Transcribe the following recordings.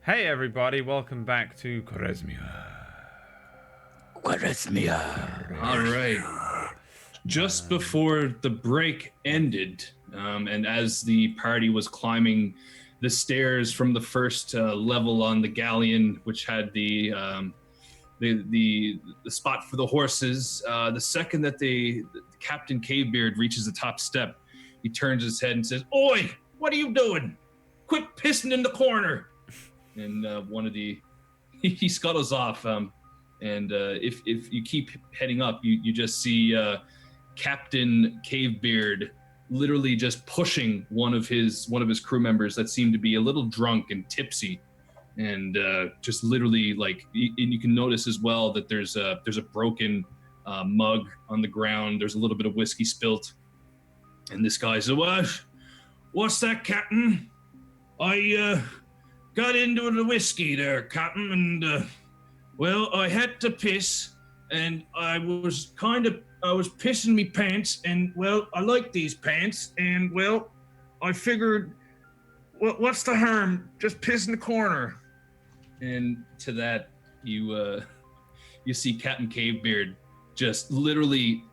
Hey everybody, welcome back to Khwarezmia. Khwarezmia. All right. Just before the break ended, and as the party was climbing the stairs from the first level on the galleon, which had the spot for the horses, the second that the Captain Cavebeard reaches the top step, he turns his head and says, "Oi, what are you doing? Quit pissing in the corner!" And one of the he scuttles off. And if you keep heading up, you just see Captain Cavebeard literally just pushing one of his crew members that seemed to be a little drunk and tipsy, and just literally and you can notice as well that there's a broken mug on the ground. There's a little bit of whiskey spilt, and this guy said, "What's that, Captain? I got into the whiskey there, Captain, and well, I had to piss, and I was pissing me pants, and well, I like these pants, and well, I figured, what's the harm? Just piss in the corner." And to that, you see Captain Cavebeard just literally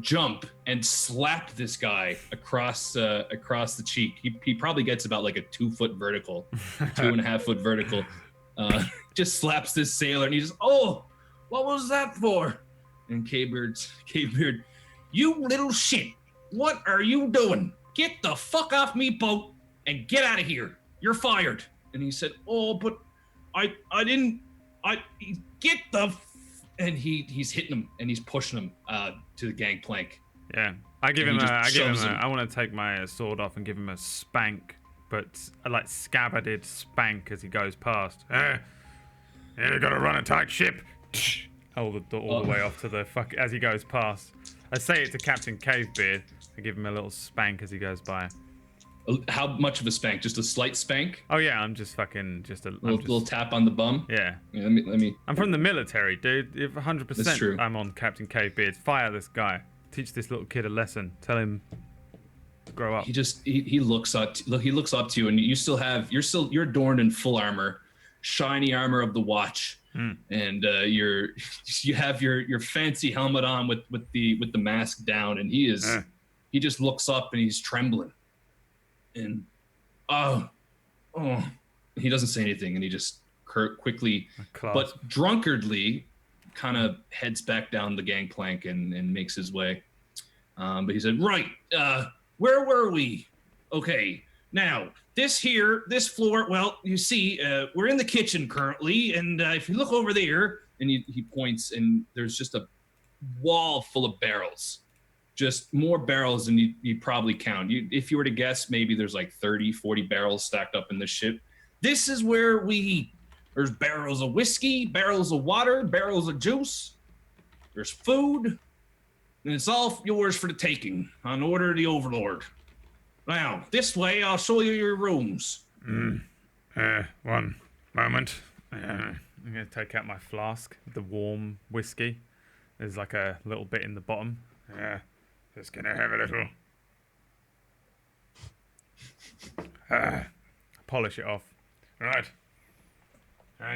jump and slap this guy across the cheek. He probably gets about like a 2 foot vertical, 2.5 foot vertical. Just slaps this sailor, and he just, "Oh, what was that for?" And Cavebeard, "You little shit, what are you doing? Get the fuck off me boat and get out of here. You're fired." And he said, "Oh, but I didn't. Get the." And he's hitting him and he's pushing him to the gangplank. Yeah, I want to take my sword off and give him a spank, but a like scabbarded spank as he goes past. You gotta run a tight ship. All the way off to the fuck as he goes past. I say it to Captain Cavebeard. I give him a little spank as he goes by. How much of a spank? Just a slight spank? Oh yeah, I'm just fucking little tap on the bum. Yeah. Let me. I'm from the military, dude. If 100%. That's true. I'm on Captain Cavebeard. Fire this guy. Teach this little kid a lesson. Tell him to grow up. He looks up to you, and you're adorned in full armor, shiny armor of the watch, and you have your fancy helmet on with the mask down, and he just looks up and he's trembling. And he doesn't say anything, and he just quickly but drunkardly kind of heads back down the gangplank and makes his way. But he said, "Right, where were we? Okay, now this floor. Well, you see, we're in the kitchen currently, and if you look over there," and he points, and there's just a wall full of barrels. Just more barrels than you probably count. If you were to guess, maybe there's like 30, 40 barrels stacked up in this ship. This is where we eat. There's barrels of whiskey, barrels of water, barrels of juice. There's food, and it's all yours for the taking on order of the Overlord. Now, this way, I'll show you your rooms. One moment. I'm going to take out my flask, the warm whiskey. There's like a little bit in the bottom. Just gonna have a little. Polish it off. Right.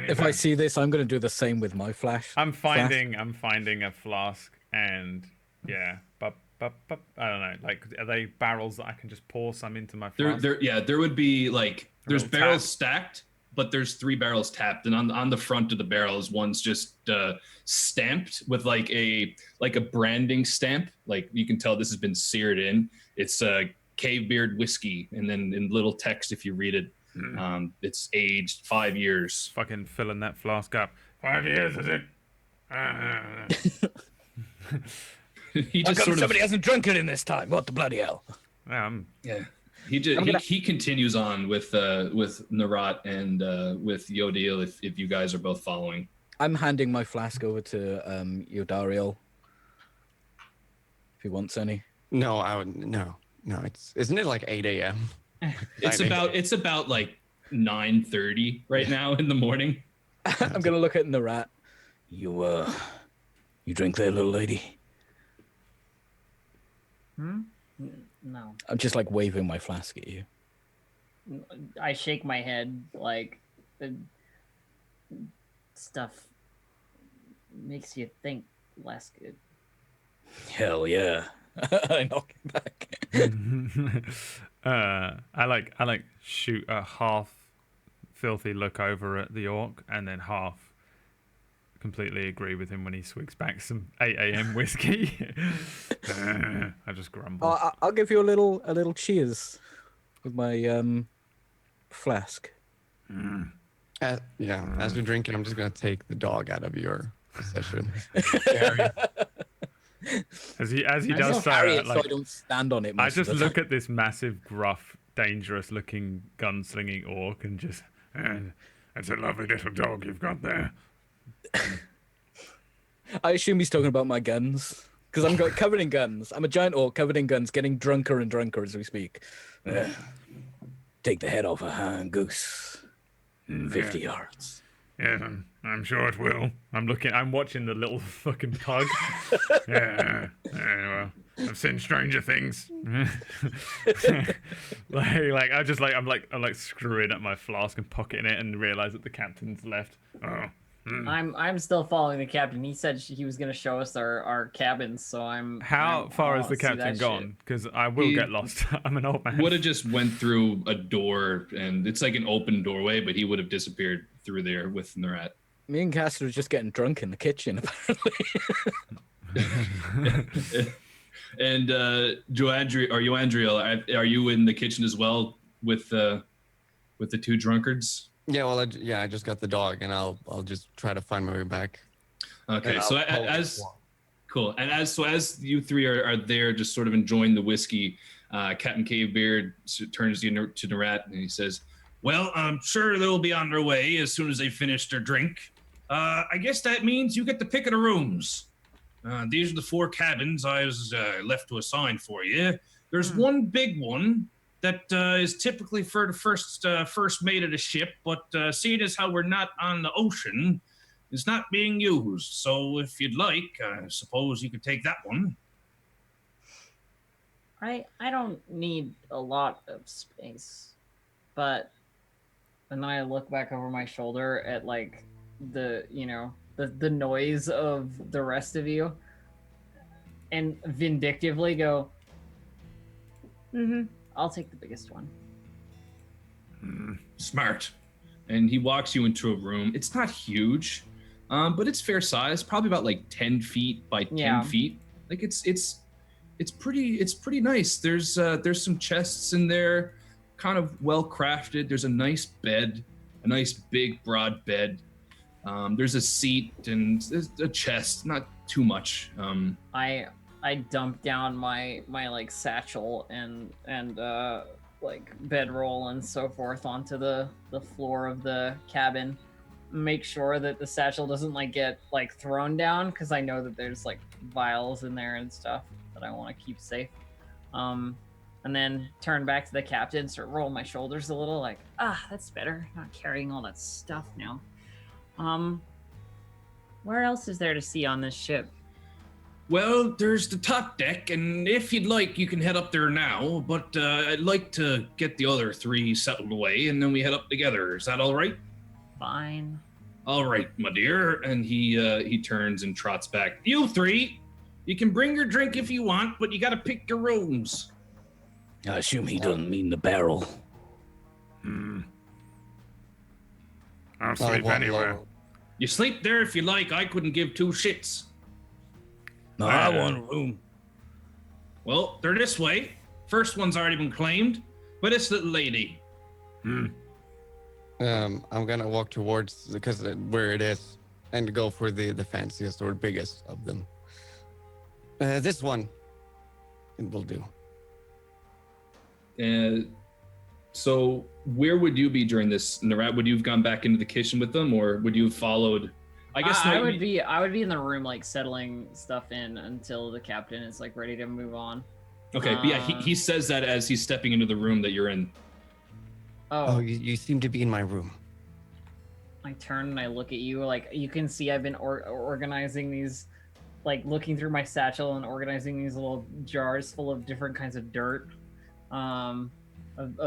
If I see this, I'm gonna do the same with my flash. I'm finding a flask, and yeah, but I don't know. Like, are they barrels that I can just pour some into my flask? There would be like there's barrels stacked, but there's 3 barrels tapped, and on the front of the barrels, one's just stamped with like a branding stamp. Like, you can tell this has been seared in. It's Cavebeard whiskey, and then in little text, if you read it, it's aged 5 years. Fucking filling that flask up. 5 years, is it? He just somebody hasn't drunk it in this time. What the bloody hell? Yeah. He continues on with Narat and with Yodil if you guys are both following. I'm handing my flask over to Yodariel. If he wants any. No, I would no. Isn't it like 8 a.m.? It's about like 9:30 right now in the morning. I'm gonna look at Narat. You drink there, little lady? No. I'm just like waving my flask at you. I shake my head like, the stuff makes you think less good. Hell yeah. I knock him back. I like shoot a half filthy look over at the orc and then half completely agree with him when he swigs back some 8 a.m. whiskey. I just grumble. Oh, I'll give you a little cheers with my flask. As you're drinking, I'm just gonna take the dog out of your possession. As he I does just carry so, it so I don't stand on it. I Most of just the look time. at this massive, gruff, dangerous-looking, gunslinging orc and just, that's a lovely little dog you've got there. I assume he's talking about my guns because I'm covered in guns. I'm a giant orc covered in guns, getting drunker and drunker as we speak. Take the head off a hand goose. 50 yards. Yes, I'm sure it will. I'm watching the little fucking pug. Yeah, well, I've seen stranger things. I'm screwing up my flask and pocketing it and realize that the captain's left. Oh. I'm still following the captain. He said he was gonna show us our cabins, so How far has the see that captain shit. gone? Because I will get lost. I'm an old man. Would have just went through a door, and it's like an open doorway, but he would have disappeared through there with Narat. Me and Castor was just getting drunk in the kitchen, apparently. And Joandriel, are you in the kitchen as well with the two drunkards? Yeah, well, I just got the dog, and I'll just try to find my way back. Okay, so cool, and as you three are there, just sort of enjoying the whiskey, Captain Cavebeard turns to Narat and he says, "Well, I'm sure they'll be on their way as soon as they finish their drink. I guess that means you get the pick of the rooms. These are the 4 cabins I was left to assign for you. There's one big one that is typically for the first mate of the ship, but seeing as how we're not on the ocean, it's not being used. So if you'd like, I suppose you could take that one." I don't need a lot of space, but and then I look back over my shoulder at like the noise of the rest of you, and vindictively go, I'll take the biggest one. Smart. And he walks you into a room. It's not huge, but it's fair size, probably about like 10 feet by 10 feet. Like it's pretty nice. There's some chests in there, kind of well crafted. There's a nice bed, a nice big broad bed. There's a seat and there's a chest, not too much. I dump down my like satchel and like bedroll and so forth onto the floor of the cabin. Make sure that the satchel doesn't like get like thrown down, because I know that there's like vials in there and stuff that I want to keep safe. And then turn back to the captain, start rolling my shoulders a little, like, that's better. Not carrying all that stuff now. Where else is there to see on this ship? Well, there's the top deck, and if you'd like, you can head up there now, but I'd like to get the other 3 settled away, and then we head up together. Is that all right? Fine. All right, my dear. And he turns and trots back. You 3, you can bring your drink if you want, but you got to pick your rooms. I assume he doesn't mean the barrel. I'll sleep anywhere. You sleep there if you like. I couldn't give 2 shits. No, I want a room. Well, they're this way. First one's already been claimed, but it's little lady. I'm gonna walk towards where it is and go for the fanciest or biggest of them. This one, it will do. So where would you be during this, Narat? Would you have gone back into the kitchen with them, or would you have followed? I guess I would be in the room, like settling stuff in until the captain is like ready to move on. Okay, but yeah, he says that as he's stepping into the room that you're in. Oh, you seem to be in my room. I turn and I look at you. Like, you can see I've been organizing these, like looking through my satchel and organizing these little jars full of different kinds of dirt, of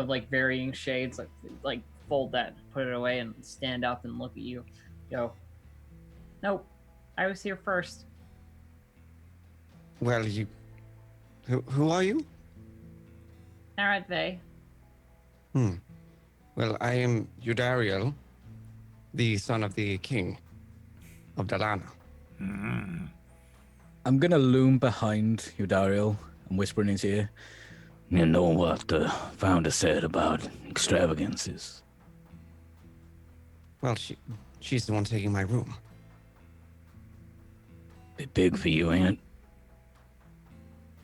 like varying shades, like fold that, put it away, and stand up and look at you. Go. Nope, I was here first. Well, who are you? Naratve. Well, I am Udariel, the son of the king of Dalana. I'm gonna loom behind Udariel and whisper in his ear. You know what the founder said about extravagances. Well, she's the one taking my room. Bit big for you, ain't it?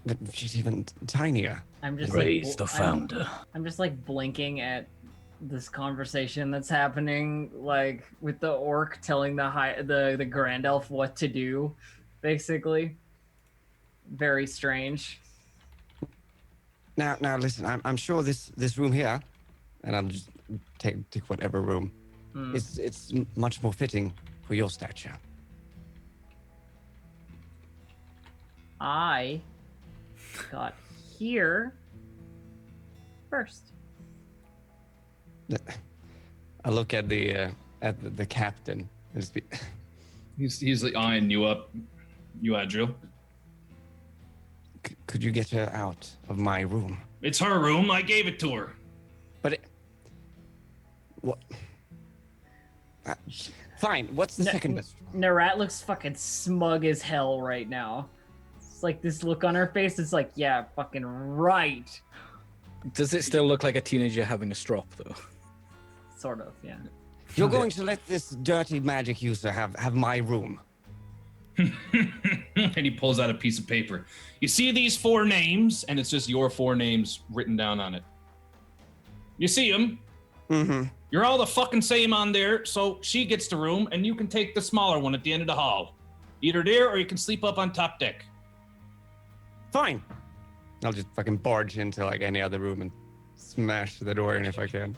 But she's even tinier. I'm just Praise the founder. I'm just like blinking at this conversation that's happening, like with the orc telling the grand elf what to do, basically. Very strange. Now, listen. I'm sure this room here, and I'll just take whatever room. It's much more fitting for your stature. I got here first. I look at the captain. He's like eyeing you up, Adriel. Could you get her out of my room? It's her room. I gave it to her. But what? Fine. What's the second best? Narat looks fucking smug as hell right now. It's like this look on her face. It's like, yeah, fucking right. Does it still look like a teenager having a strop, though? Sort of, yeah. You're going to let this dirty magic user have my room? And he pulls out a piece of paper. You see these 4 names, and it's just your 4 names written down on it. You see them? Mm-hmm. You're all the fucking same on there, so she gets the room, and you can take the smaller one at the end of the hall. Either there, or you can sleep up on top deck. Fine. I'll just fucking barge into like any other room and smash the door in if I can.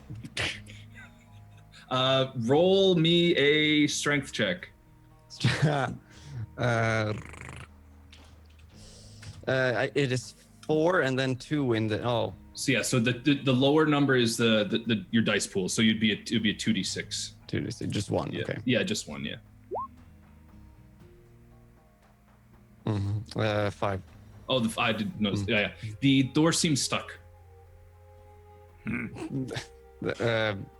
Roll me a strength check. It is 4 and then 2 in the So yeah, so the lower number is the your dice pool. So it'd be a 2d6. 2d6, just 1. Yeah. Okay. Yeah, just 1. Yeah. Mm-hmm. 5. Oh, I did notice. Yeah. The door seems stuck.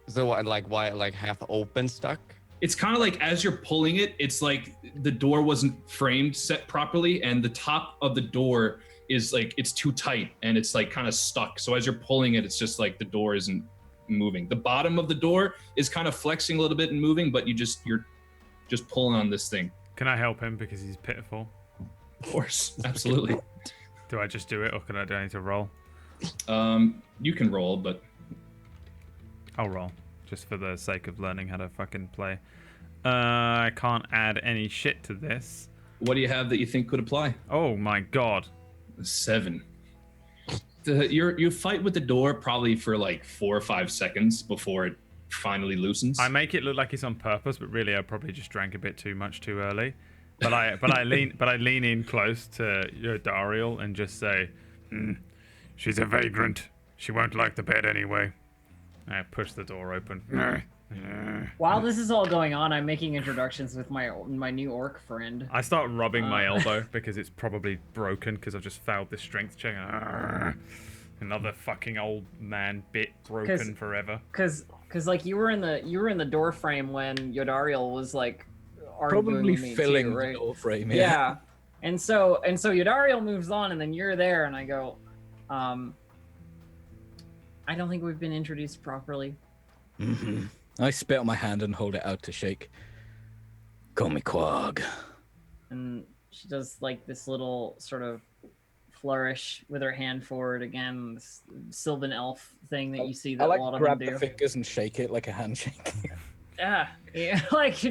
So what, like why, like half open stuck? It's kind of like as you're pulling it, it's like the door wasn't framed set properly, and the top of the door is like it's too tight and it's like kind of stuck. So as you're pulling it, it's just like the door isn't moving. The bottom of the door is kind of flexing a little bit and moving, but you're just pulling on this thing. Can I help him because he's pitiful? Of course, absolutely. Do I just do it, or do I need to roll? You can roll, but I'll roll, just for the sake of learning how to fucking play. I can't add any shit to this. What do you have that you think could apply? Oh my god. 7. You fight with the door probably for like 4 or 5 seconds before it finally loosens. I make it look like it's on purpose, but really I probably just drank a bit too much too early. But I lean in close to Dariel and just say, she's a vagrant. She won't like the bed anyway. I push the door open. While this is all going on, I'm making introductions with my new orc friend. I start rubbing my elbow because it's probably broken because I've just failed this strength check. Another fucking old man bit broken forever. Cause like you were in the door frame when Yodariel was like Probably arguing with me filling too, right? the door frame. Yeah. And so Yodariel moves on, and then you're there, and I go, I don't think we've been introduced properly. Mm-hmm. I spit on my hand and hold it out to shake. Call me Quag. And she does like this little sort of flourish with her hand forward again, this Sylvan elf thing that you see that a lot of them do. Grab the fingers and shake it like a handshake. Yeah, like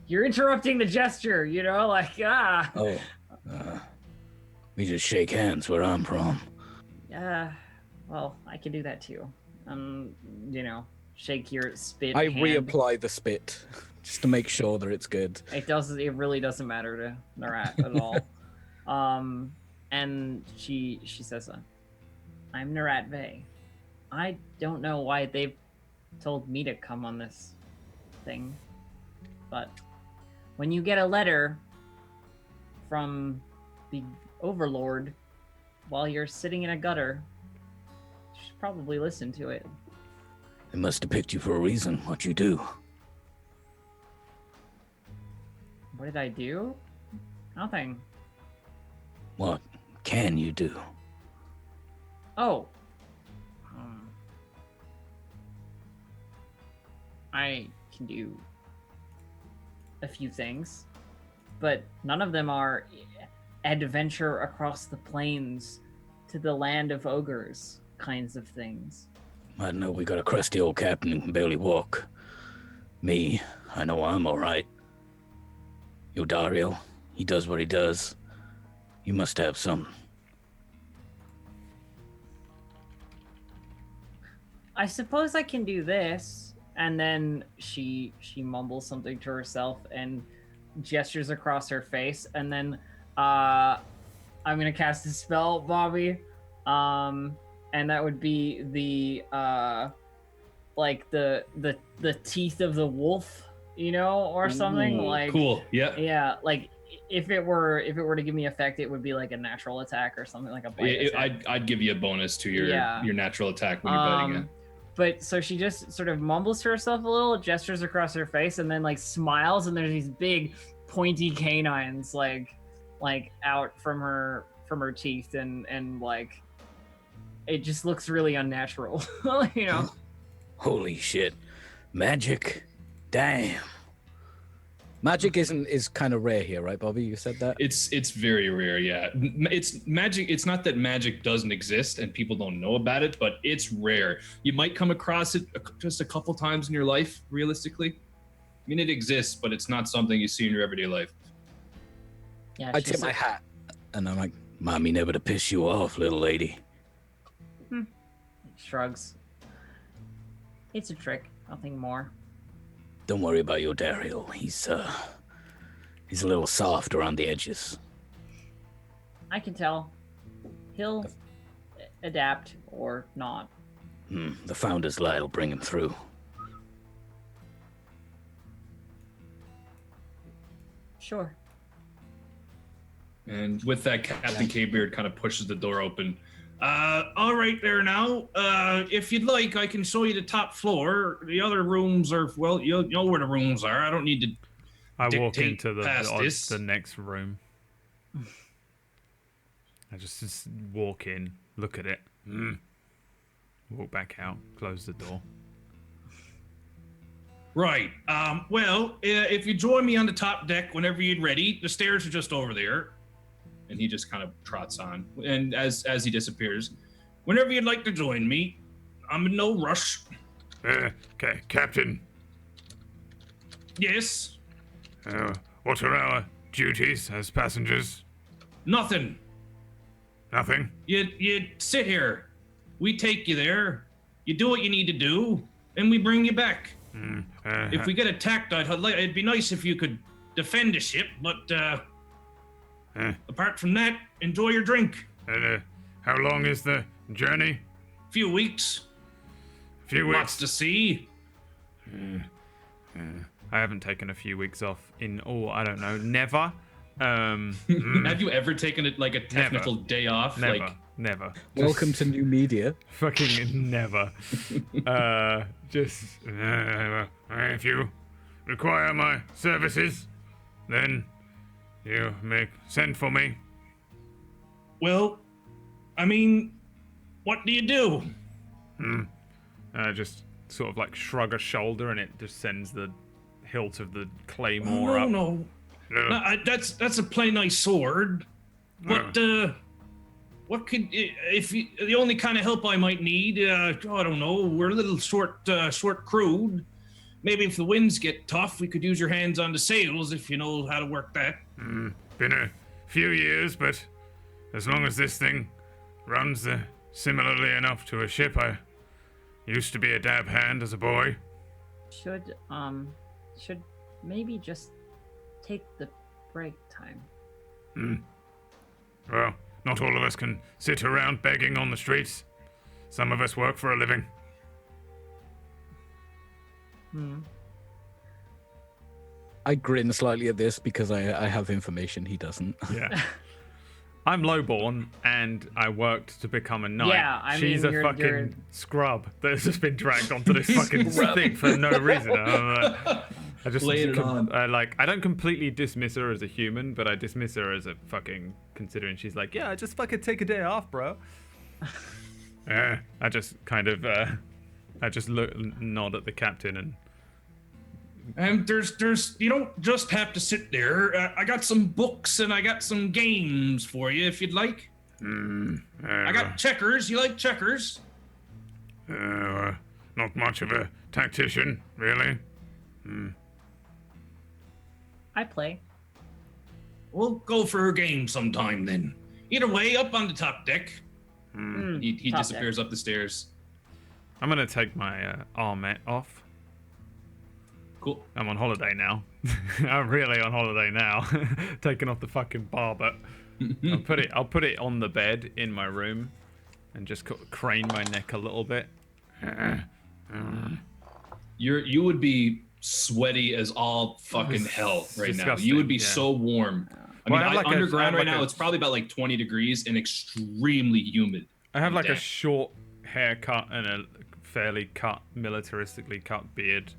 you're interrupting the gesture, like Oh, we just shake hands where I'm from. Yeah, well, I can do that too. Shake your spit. I hand. reapply the spit just to make sure that it's good. It really doesn't matter to Narat at all. And she says, I'm Narat Vey. I don't know why they've told me to come on this thing. But when you get a letter from the Overlord while you're sitting in a gutter, you should probably listen to it. They must have picked you for a reason. What'd you do? What did I do? Nothing. What can you do? Oh. I can do a few things, but none of them are adventure across the plains to the land of ogres kinds of things. I know we got a crusty old captain who can barely walk. Me, I know I'm all right. Yo, Dario, he does what he does. You must have some. I suppose I can do this. And then she mumbles something to herself and gestures across her face. And then I'm gonna cast a spell, Bobby. And that would be the like the teeth of the wolf, you know, or something. Ooh, like cool. Yeah. Yeah, like if it were to give me effect, it would be like a natural attack or something, like a bite attack. I'd give you a bonus to your natural attack when you're biting it. But so she just sort of mumbles to herself a little, gestures across her face, and then like smiles, and there's these big pointy canines like out from her teeth, and like it just looks really unnatural, you know. Holy shit. Magic. Damn. Magic is kind of rare here, right, Bobby? You said that? It's very rare, yeah. It's magic. It's not that magic doesn't exist and people don't know about it, but it's rare. You might come across it just a couple times in your life, realistically. I mean, it exists, but it's not something you see in your everyday life. Yeah, I tip my hat, and I'm like, Mommy never to piss you off, little lady. Shrugs. It's a trick, nothing more. Don't worry about your Dario. He's a little soft around the edges. I can tell. He'll adapt or not. The Founder's Light will bring him through. Sure. And with that, Captain K-Beard kind of pushes the door open. All right there now. If you'd like, I can show you the top floor. The other rooms are, well, you know where the rooms are. I don't need to I walk dictate into past this. the next room. I just walk in, look at it, walk back out, close the door. Right. Well, if you join me on the top deck whenever you're ready, the stairs are just over there. And he just kind of trots on. And as he disappears, whenever you'd like to join me, I'm in no rush. Okay, Captain. Yes? What are our duties as passengers? Nothing. Nothing? You sit here. We take you there. You do what you need to do, and we bring you back. If we get attacked, it'd be nice if you could defend the ship, but apart from that, enjoy your drink. How long is the journey? Few weeks. Lots to see. I haven't taken a few weeks off in, I don't know, never. Have you ever taken it like a technical day off? Never. Welcome to new media. Fucking never. If you require my services, then you may send for me. Well, I mean, what do you do? Just sort of like shrug a shoulder, and it just sends the hilt of the claymore up. No. That's a plain nice sword. But what could if you, the only kind of help I might need? I don't know. We're a little short crewed. Maybe if the winds get tough, we could use your hands on the sails if you know how to work that. Been a few years, but as long as this thing runs similarly enough to a ship, I used to be a dab hand as a boy. Should maybe just take the break time. Well, not all of us can sit around begging on the streets. Some of us work for a living. I grin slightly at this because I have information he doesn't. Yeah. I'm lowborn, and I worked to become a knight. Yeah, I She's mean, a you're- fucking scrub that's just been dragged onto this fucking thing for no reason. I just Laying it on. I don't completely dismiss her as a human, but I dismiss her as a fucking, considering she's like, yeah, just fucking take a day off, bro. I just kind of, I just nod at the captain and. And there's you don't just have to sit there. I got some books and I got some games for you if you'd like. I got checkers. You like checkers? Not much of a tactician, really. I play. We'll go for a game sometime then. Either way, up on the top deck. He Top disappears up the stairs. I'm gonna take my armlet off. Cool. I'm on holiday now. I'm really on holiday now. Taking off the fucking bar, but I'll put it on the bed in my room and just crane my neck a little bit. You would be sweaty as all fucking hell right now. You would be so warm. I mean, underground right now, it's probably about like 20 degrees and extremely humid. I have like a short haircut and a fairly militaristically cut beard.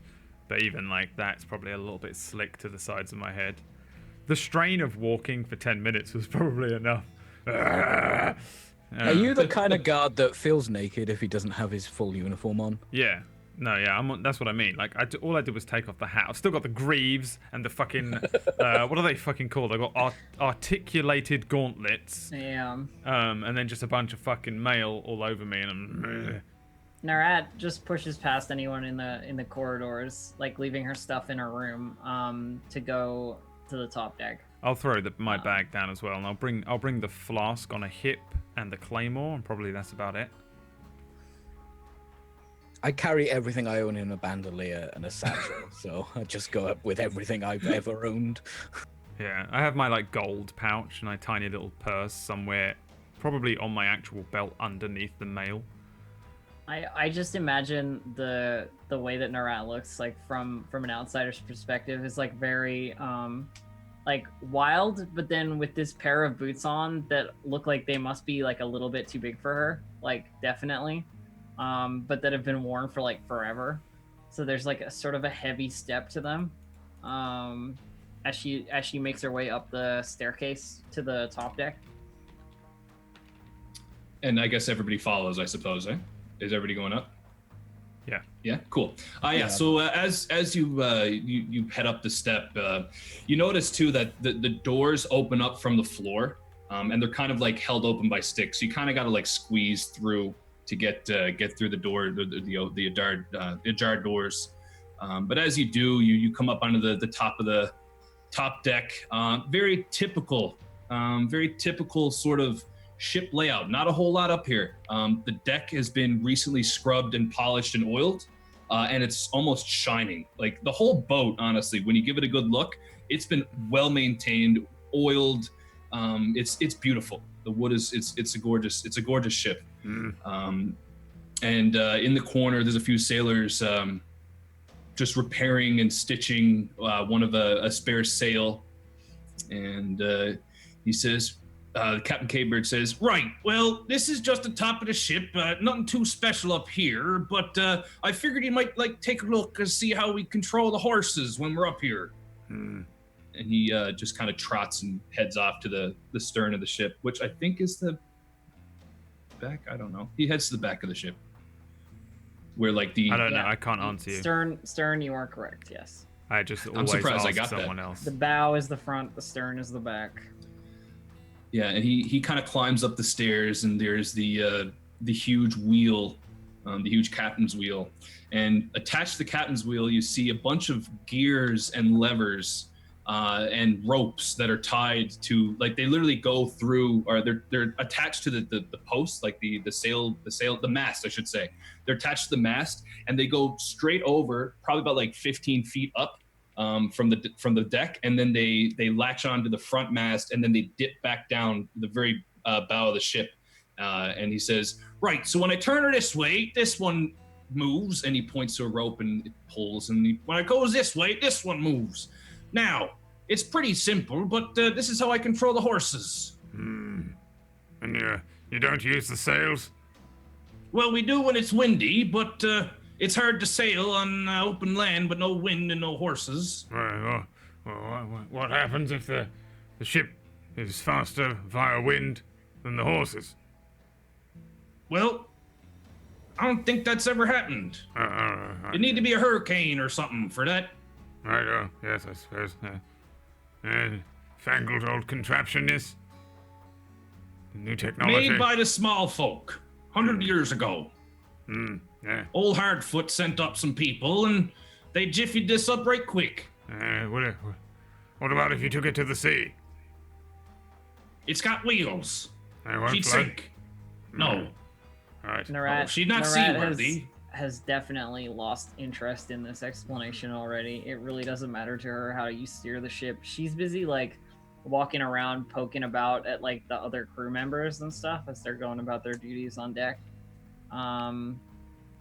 But even like that's probably a little bit slick to the sides of my head. The strain of walking for 10 minutes was probably enough. Are you the kind of guard that feels naked if he doesn't have his full uniform on? Yeah. No, yeah, that's what I mean. Like, all I did was take off the hat. I've still got the greaves and the fucking, what are they fucking called? I got articulated gauntlets. Yeah. And then just a bunch of fucking mail all over me, and I'm. Narat just pushes past anyone in the corridors, like leaving her stuff in her room, to go to the top deck. I'll throw my bag down as well, and I'll bring the flask on a hip and the claymore, and probably that's about it. I carry everything I own in a bandolier and a satchel, so I just go up with everything I've ever owned. Yeah, I have my like gold pouch and a tiny little purse somewhere, probably on my actual belt underneath the mail. I just imagine the way that Narat looks like from an outsider's perspective is like very like wild, but then with this pair of boots on that look like they must be like a little bit too big for her, like definitely, but that have been worn for like forever. So there's like a sort of a heavy step to them, as she makes her way up the staircase to the top deck. And I guess everybody follows, I suppose, eh? Is everybody going up? Yeah. Yeah. Cool. Yeah. So as you you head up the step, you notice too that the doors open up from the floor, and they're kind of like held open by sticks. So you kind of got to like squeeze through to get through the door, the ajar doors. But as you do, you come up onto the top of the top deck. Very typical sort of ship layout. Not a whole lot up here. The deck has been recently scrubbed and polished and oiled, and it's almost shining. Like the whole boat, honestly, when you give it a good look, it's been well maintained, oiled. It's beautiful. The wood is it's a gorgeous ship. And in the corner, there's a few sailors just repairing and stitching one of a spare sail, and he says. Captain K-Bird says, right, well, this is just the top of the ship. Nothing too special up here, but I figured you might like take a look and see how we control the horses when we're up here. And he just kind of trots and heads off to the stern of the ship, which I think is the back. I don't know. He heads to the back of the ship. Where like I don't know. I can't answer you. Stern, you are correct, yes. I just I'm always surprised I ask got someone that. else. The bow is the front, the stern is the back. Yeah, and he kind of climbs up the stairs, and there's the huge wheel, the huge captain's wheel, and attached to the captain's wheel, you see a bunch of gears and levers and ropes that are tied to, like they literally go through, or they're attached to the post, like the mast, I should say. They're attached to the mast, and they go straight over, probably about like 15 feet up. From the deck, and then they latch onto the front mast, and then they dip back down the very bow of the ship. And he says, right, so when I turn her this way, this one moves, and he points to a rope and it pulls. And when it goes this way, this one moves. Now, it's pretty simple, but this is how I control the horses. And you don't use the sails? Well, we do when it's windy, but it's hard to sail on open land with no wind and no horses. Well, what happens if the ship is faster via wind than the horses? Well, I don't think that's ever happened. It'd need to be a hurricane or something for that. Right, yes, I suppose. Fangled old contraption, yes. New technology. Made by the small folk, 100 years ago. Yeah. Old Hardfoot sent up some people, and they jiffied this up right quick. What about if you took it to the sea? It's got wheels. They won't She'd float? sink. No. All right. Narat, she's not Narat seaworthy. has definitely lost interest in this explanation already. It really doesn't matter to her how you steer the ship. She's busy like walking around, poking about at like the other crew members and stuff as they're going about their duties on deck, and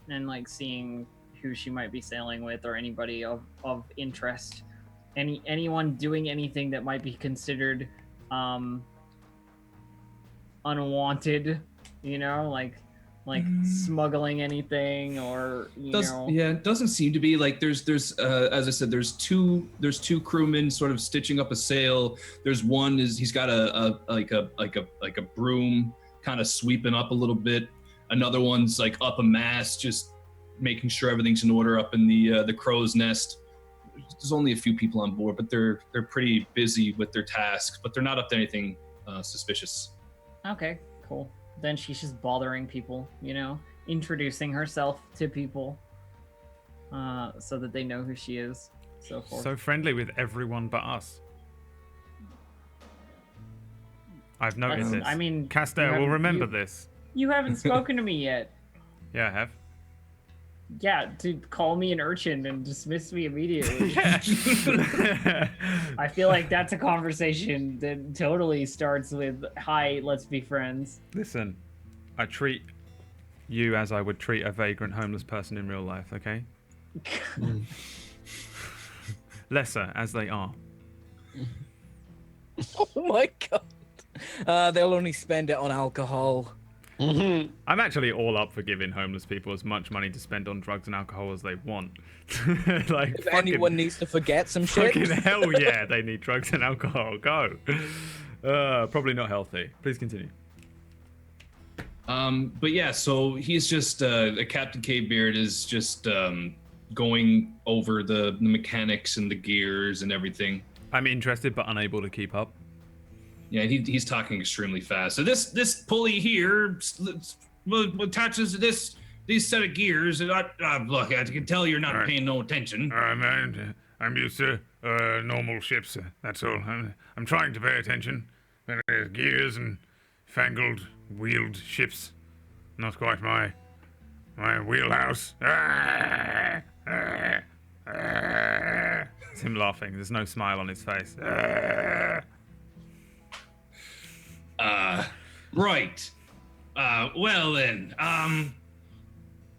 like seeing who she might be sailing with or anybody of interest. Anyone doing anything that might be considered unwanted, you know, like smuggling anything or Yeah, it doesn't seem to be like there's as I said, there's two crewmen sort of stitching up a sail. There's one he's got a broom kind of sweeping up a little bit. Another one's like up a mast, just making sure everything's in order up in the crow's nest. There's only a few people on board, but they're pretty busy with their tasks, but they're not up to anything suspicious. Okay, cool. Then she's just bothering people, you know, introducing herself to people so that they know who she is, so forth. So friendly with everyone but us. I've noticed this. I mean, Castor will remember this. You haven't spoken to me yet. Yeah, I have. Yeah, to call me an urchin and dismiss me immediately. I feel like that's a conversation that totally starts with, "Hi, let's be friends." Listen, I treat you as I would treat a vagrant homeless person in real life, okay? Lesser as they are. Oh my god. They'll only spend it on alcohol. I'm actually all up for giving homeless people as much money to spend on drugs and alcohol as they want. Like, If anyone needs to forget some shit. fucking hell yeah, they need drugs and alcohol. Go. Probably not healthy. Please continue. But yeah, so he's just Captain K-Beard is just going over the mechanics and the gears and everything. I'm interested but unable to keep up. Yeah, he's talking extremely fast. So this pulley here attaches to this set of gears. And look, I can tell you're not paying no attention. I'm used to normal ships. That's all. I'm trying to pay attention. There's gears and fangled wheeled ships. Not quite my wheelhouse. It's him laughing. There's no smile on his face. Right. Well then,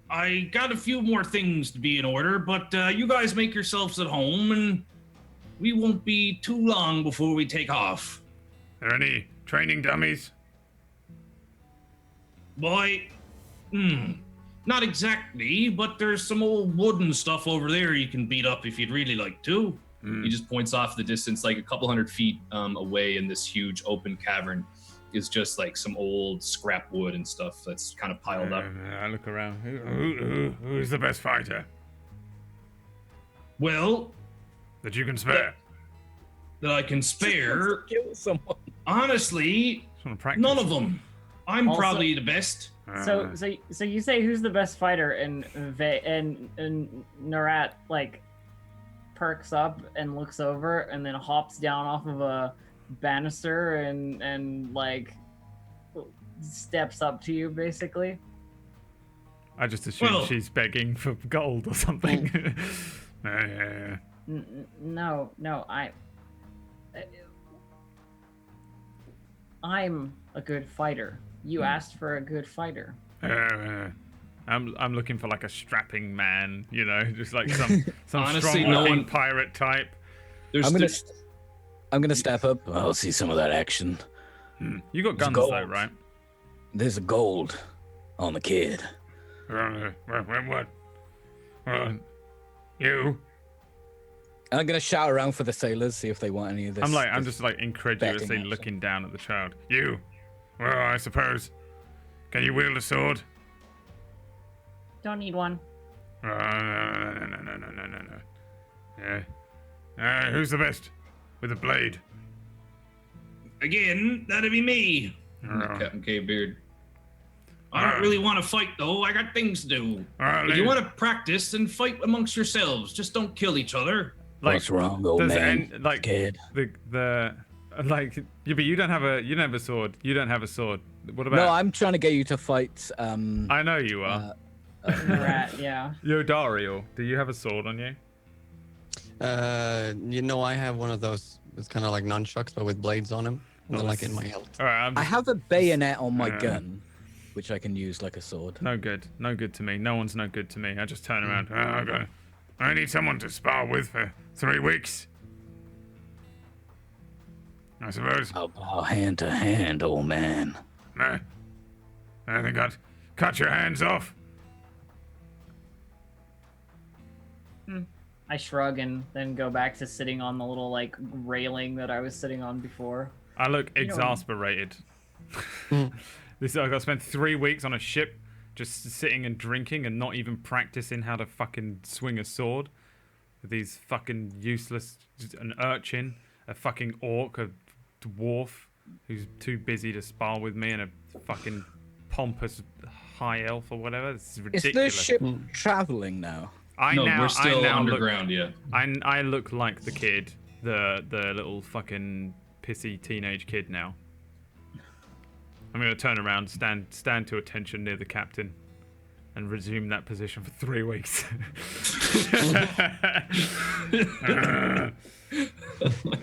I got a few more things to be in order, but you guys make yourselves at home, and we won't be too long before we take off. Are there any training dummies? Boy, not exactly, but there's some old wooden stuff over there you can beat up if you'd really like to. He just points off the distance, like a couple hundred feet away in this huge open cavern. Is just like some old scrap wood and stuff that's kind of piled up. I look around. Who's the best fighter Well, that you can spare? that I can spare. Kill someone. Honestly, Just wanna practice. none of them. I'm Also- probably the best. So you say who's the best fighter, and Narat like perks up and looks over and then hops down off of a banister and like steps up to you basically. I just assume Well- she's begging for gold or something. No, I'm a good fighter. You asked for a good fighter. I'm looking for like a strapping man, you know, just like some Honestly, strong-looking pirate type. I'm gonna step up. I'll see some of that action. You got guns gold. though, right? There's a gold on the kid. What? You? I'm gonna shout around for the sailors, see if they want any of this. I'm just like incredulously betting looking down at the child. You? Well, I suppose. Can you wield a sword? Don't need one. No. Yeah. Who's the best with a blade? Again, that'd be me. Captain K-Beard. I don't really want to fight, though. I got things to do. If you want to practice, then fight amongst yourselves. Just don't kill each other. Like, what's wrong, old man? Like kid. the like, yeah, but you don't have a sword. You don't have a sword. What about? No, I'm trying to get you to fight. I know you are. Rat, yeah. Yo, Dario, do you have a sword on you? I have one of those. It's kind of like nunchucks, but with blades on them. And they're like in my hilt. All right, I have a bayonet on my gun, which I can use like a sword. No good to me. No one's no good to me. I just turn around. Okay. I need someone to spar with for 3 weeks. I suppose. I'll bow hand to hand, old man. Nah. I think I'd cut your hands off. I shrug and then go back to sitting on the little like railing that I was sitting on before. I look exasperated. I got to spend 3 weeks on a ship just sitting and drinking and not even practicing how to fucking swing a sword. With these fucking useless, an urchin, a fucking orc, a dwarf who's too busy to spar with me, and a fucking pompous high elf or whatever. This is ridiculous. Is the ship traveling now? We're still underground yet. I look like the kid, the little fucking pissy teenage kid now. I'm gonna turn around, stand to attention near the captain, and resume that position for 3 weeks.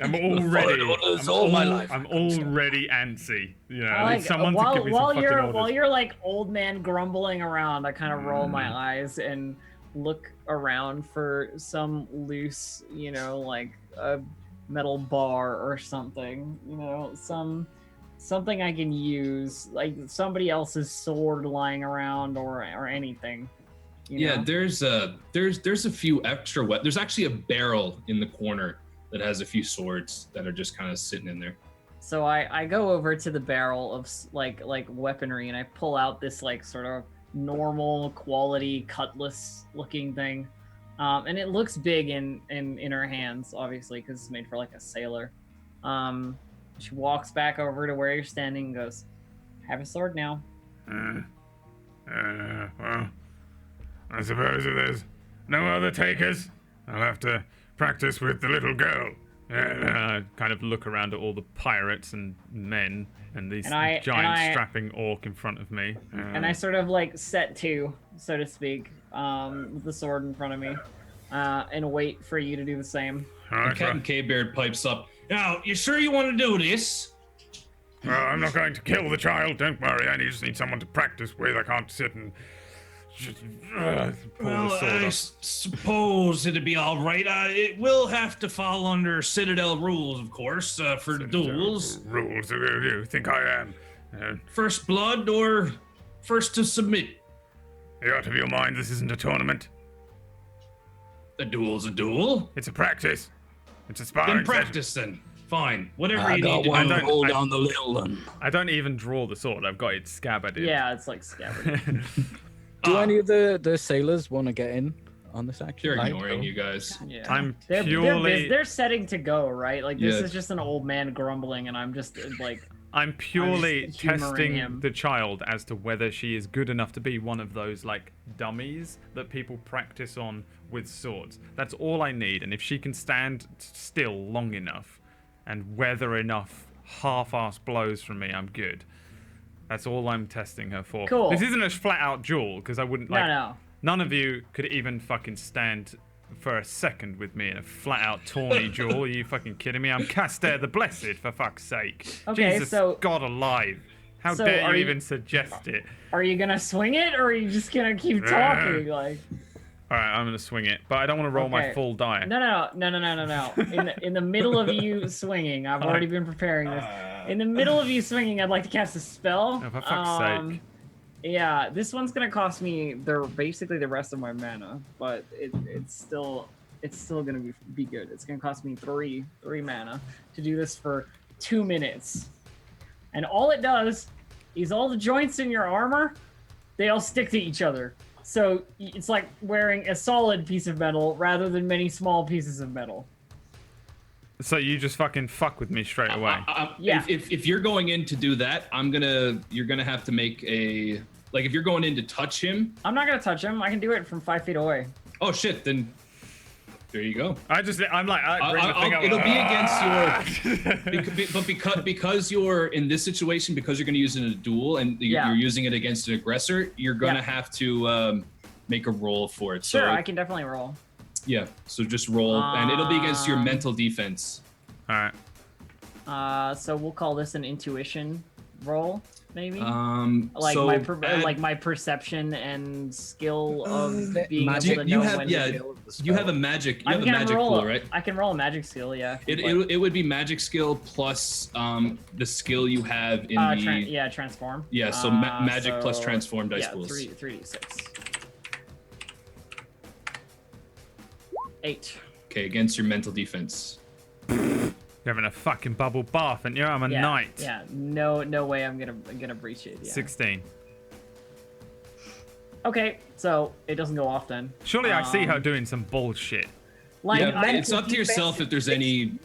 I'm already antsy. You know, I need someone to give me some fucking orders. While you're like old man grumbling around, I kind of roll my eyes and look around for some loose, like a metal bar or something, something I can use, like somebody else's sword lying around or anything. There's a few extra there's actually a barrel in the corner that has a few swords that are just kind of sitting in there. So I go over to the barrel of like weaponry and I pull out this like sort of normal quality cutlass looking thing, and it looks big in her hands, obviously, because it's made for like a sailor. She walks back over to where you're standing and goes, "Have a sword now." Well, I suppose if there's no other takers, I'll have to practice with the little girl. I kind of look around at all the pirates and men and these giant strapping orc in front of me. And I sort of like set to, so to speak, with the sword in front of me, and wait for you to do the same. Right, Captain K-Beard pipes up. Now, you sure you want to do this? Well, I'm not going to kill the child. Don't worry. I just need someone to practice with. I can't sit and just pull the sword off. Suppose it'd be all right. It will have to fall under Citadel rules, of course, for Citadel duels. Rules? Who do you think I am? First blood or first to submit? You out of your mind? This isn't a tournament. A duel's a duel. It's a practice. It's a sparring Then practice then. Fine. Whatever you need to one do. hold on the little one. I don't even draw the sword. I've got it scabbarded. Yeah, it's like scabbard. Do any of the sailors want to get in on this action? They're ignoring you guys. Yeah. I'm purely. They're setting to go, right? Like this Yeah. is just an old man grumbling, and I'm just like. I'm purely I'm just humoring testing him. the child as to whether she is good enough to be one of those like dummies that people practice on with swords. That's all I need, and if she can stand still long enough and weather enough half-ass blows from me, I'm good. That's all I'm testing her for. Cool. This isn't a flat-out duel because I wouldn't like. No. None of you could even fucking stand for a second with me in a flat-out tawny duel. Are you fucking kidding me? I'm Caster the Blessed, for fuck's sake. Okay, Jesus so- God alive. How So dare are you you- even suggest it? Are you gonna swing it, or are you just gonna keep talking? Like, All right, I'm gonna swing it, but I don't want to roll my Okay. full die. no. In the middle of you swinging, I've already been preparing this. In the middle of you swinging, I'd like to cast a spell. Oh, for fuck's sake. Yeah, this one's gonna cost me basically the rest of my mana, but it's still gonna be good. It's gonna cost me three mana to do this for 2 minutes, and all it does is all the joints in your armor, they all stick to each other. So it's like wearing a solid piece of metal rather than many small pieces of metal. So you just fucking fuck with me straight away. Yeah. If you're going in to do that, you're gonna have to make a like if you're going in to touch him. I'm not gonna touch him. I can do it from 5 feet away. Oh shit! Then there you go. I'm like, I bring the thing up. It'll be against your, because you're in this situation, because you're going to use it in a duel and you're using it against an aggressor, you're going to have to make a roll for it. Sure, so I can definitely roll. Yeah, so just roll, and it'll be against your mental defense. All right. So we'll call this an intuition roll, maybe. Like so like my perception and skill of being magic. able to know when You have a magic. You have a magic pool, right? I can roll a magic skill. Yeah. It would be magic skill plus the skill you have in the transform. Yeah, so magic plus transform dice pools. 3d6. 8. Okay, against your mental defense. You're having a fucking bubble bath, and I'm a knight. Yeah, no way I'm gonna breach it. Yeah. 16. Okay, so it doesn't go off then. Surely I see her doing some bullshit. Like, it's up to yourself if there's any.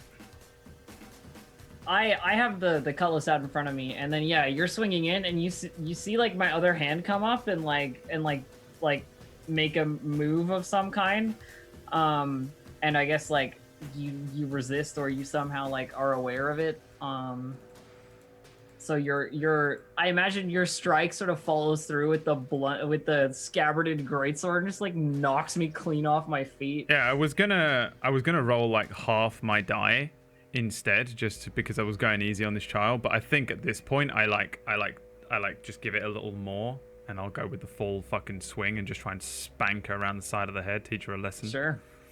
I have the cutlass out in front of me, and then you're swinging in, and you see like my other hand come up and like make a move of some kind, and I guess like you resist or you somehow like are aware of it. So I imagine your strike sort of follows through with the scabbarded greatsword and just like knocks me clean off my feet. Yeah, I was gonna roll like half my die instead, just because I was going easy on this child. But I think at this point I like just give it a little more, and I'll go with the full fucking swing and just try and spank her around the side of the head, teach her a lesson.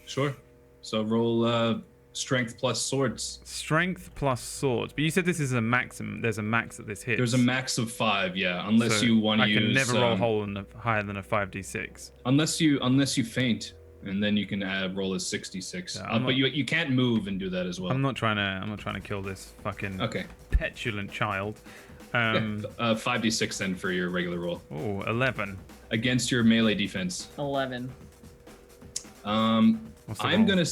Sure. So roll strength plus swords. Strength plus swords. But you said this is a maximum. There's a max that this hits. There's a max of 5, yeah. Unless you want to use. I can never roll higher than a 5d6. Unless you faint, and then you can roll a 66. Yeah, but you can't move and do that as well. I'm not trying to kill this fucking petulant child. 5d6 then for your regular roll. Oh, 11 against your melee defense. 11. I'm gonna.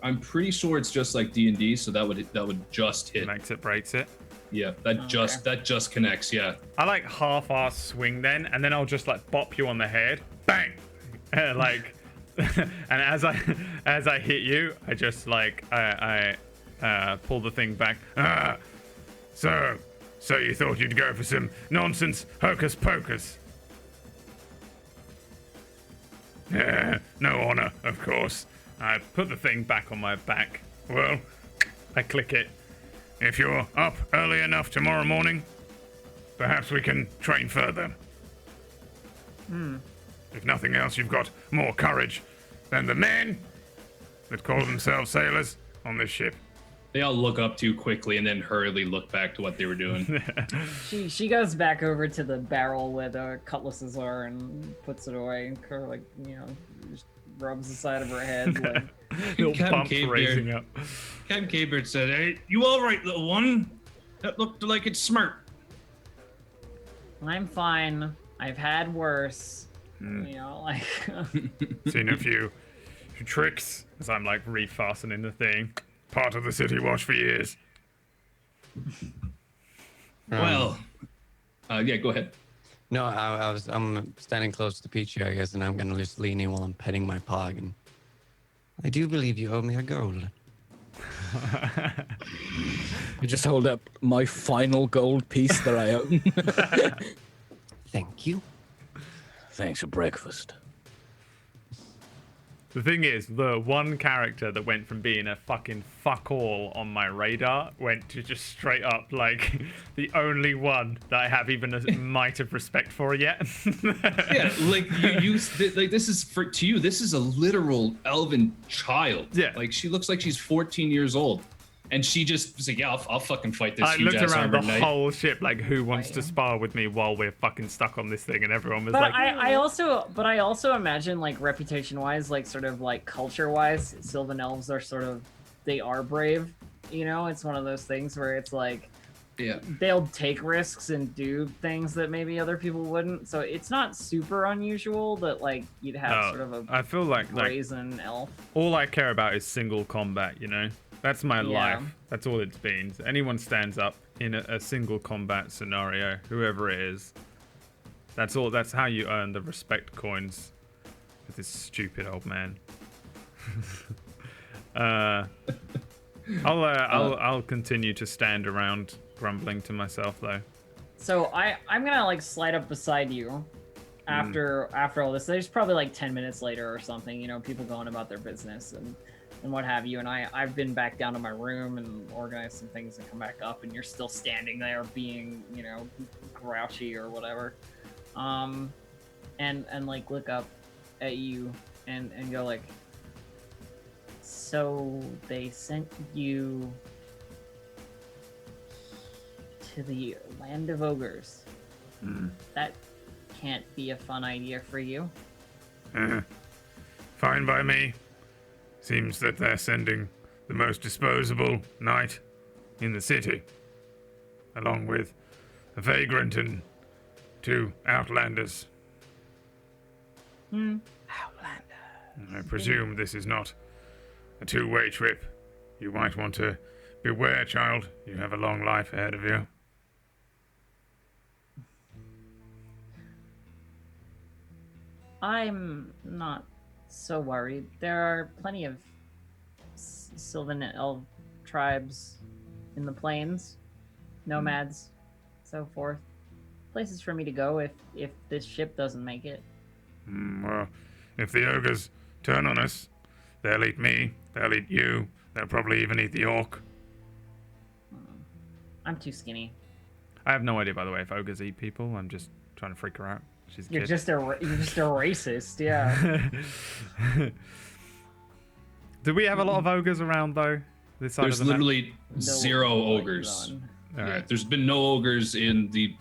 I'm pretty sure it's just like D&D, so that would just hit. Makes it, breaks it. Yeah, that just connects. Yeah. I like half-ass swing then, and then I'll just like bop you on the head, bang, like, and as I hit you, I just like I pull the thing back. So you thought you'd go for some nonsense, hocus pocus? No honor, of course. I put the thing back on my back. Well, I click it. If you're up early enough tomorrow morning, perhaps we can train further. If nothing else, you've got more courage than the men that call themselves sailors on this ship. They all look up to you quickly and then hurriedly look back to what they were doing. She goes back over to the barrel where the cutlasses are and puts it away and kind of like, just rubs the side of her head. Like, Captain K-Beard said, "Hey, you all right, little one? That looked like it's smart." I'm fine. I've had worse. Like seen a few tricks as I'm like refastening the thing. Part of the city watch for years. Well, yeah, go ahead. No, I'm standing close to Peachy, I guess, and I'm gonna just lean in while I'm petting my pog. And I do believe you owe me a gold. I just hold up my final gold piece that I own. Thank you. Thanks for breakfast. The thing is, the one character that went from being a fucking fuck all on my radar went to just straight up like the only one that I have even a mite of respect for yet. Yeah, like like this is to you. This is a literal elven child. Yeah, like she looks like she's 14 years old, and she just was like, yeah, I'll fucking fight this I huge looked ass around the armored knight. whole ship like, who wants to spar with me while we're fucking stuck on this thing? And everyone was But like, I also imagine, like, reputation wise, like sort of like culture wise, Sylvan elves are sort of, they are brave. You know, it's one of those things where it's like, Yeah, they'll take risks and do things that maybe other people wouldn't. So it's not super unusual that like you'd have sort of a I feel like brazen elf. all I care about is single combat, you know? That's my Yeah. life. That's all it's been. So anyone stands up in a single combat scenario, whoever it is, that's all. That's how you earn the respect coins with this stupid old man. I'll continue to stand around grumbling to myself though. So I'm gonna like slide up beside you after all this. There's probably like 10 minutes later or something, you know, people going about their business and what have you. And I've been back down to my room and organized some things and come back up, and you're still standing there being, you know, grouchy or whatever. And like look up at you and go like, so they sent you to the land of ogres. That can't be a fun idea for you. Fine by me. Seems that they're sending the most disposable knight in the city, along with a vagrant and 2 outlanders. Outlander. I presume this is not a 2-way trip. You might want to beware, child. You have a long life ahead of you. I'm not so worried. There are plenty of Sylvan elf tribes in the plains, nomads, so forth. Places for me to go if this ship doesn't make it. Well, if the ogres turn on us, they'll eat me, they'll eat you, they'll probably even eat the orc. I'm too skinny. I have no idea, by the way, if ogres eat people. I'm just trying to freak her out. She's a You're kid. just a racist, yeah. Do we have a lot of ogres around, though? This side there's of the map? literally No 0 going ogres. on. Yeah, Alright. there's been no ogres in the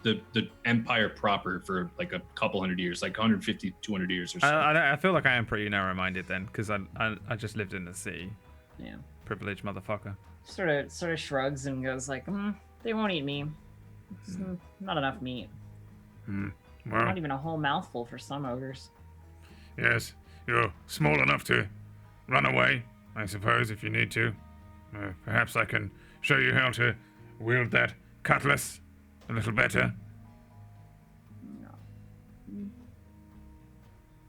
empire proper for like a couple hundred years, like 150, 200 years or so. I feel like I am pretty narrow-minded then, because I just lived in the city. Yeah. Privileged motherfucker. Sort of shrugs and goes like, they won't eat me. It's not enough meat. Well, Not even a whole mouthful for some ogres. yes, you're small enough to run away, I suppose, if you need to. Perhaps I can show you how to wield that cutlass a little better.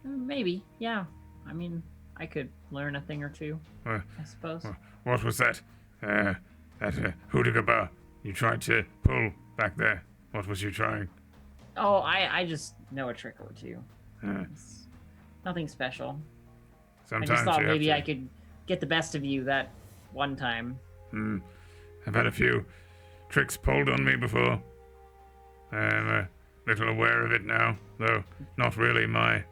Maybe, yeah. I mean, I could learn a thing or two, Uh, I suppose. What was that? That hoodagaba you tried to pull back there. What was you trying? Oh, I just know a trick or two. Uh, It's nothing special. sometimes I just thought you have maybe to- I could get the best of you that one time. I've had a few tricks pulled on me before. I'm a little aware of it now, though not really my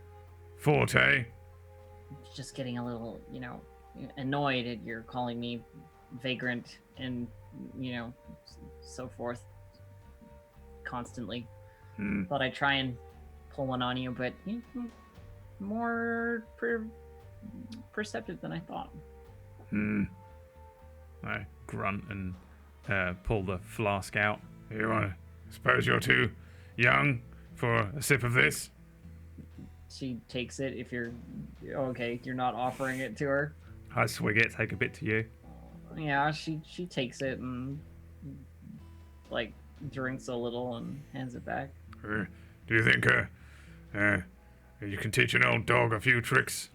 forte. Just getting a little, annoyed at your calling me vagrant and, so forth constantly. Thought I'd try and pull one on you, but more perceptive than I thought. I grunt and pull the flask out. Suppose you're too young for a sip of this? She takes it if you're okay. You're not offering it to her. I swig it, take a bit to you. Yeah, she takes it and drinks a little and hands it back. Do you think you can teach an old dog a few tricks?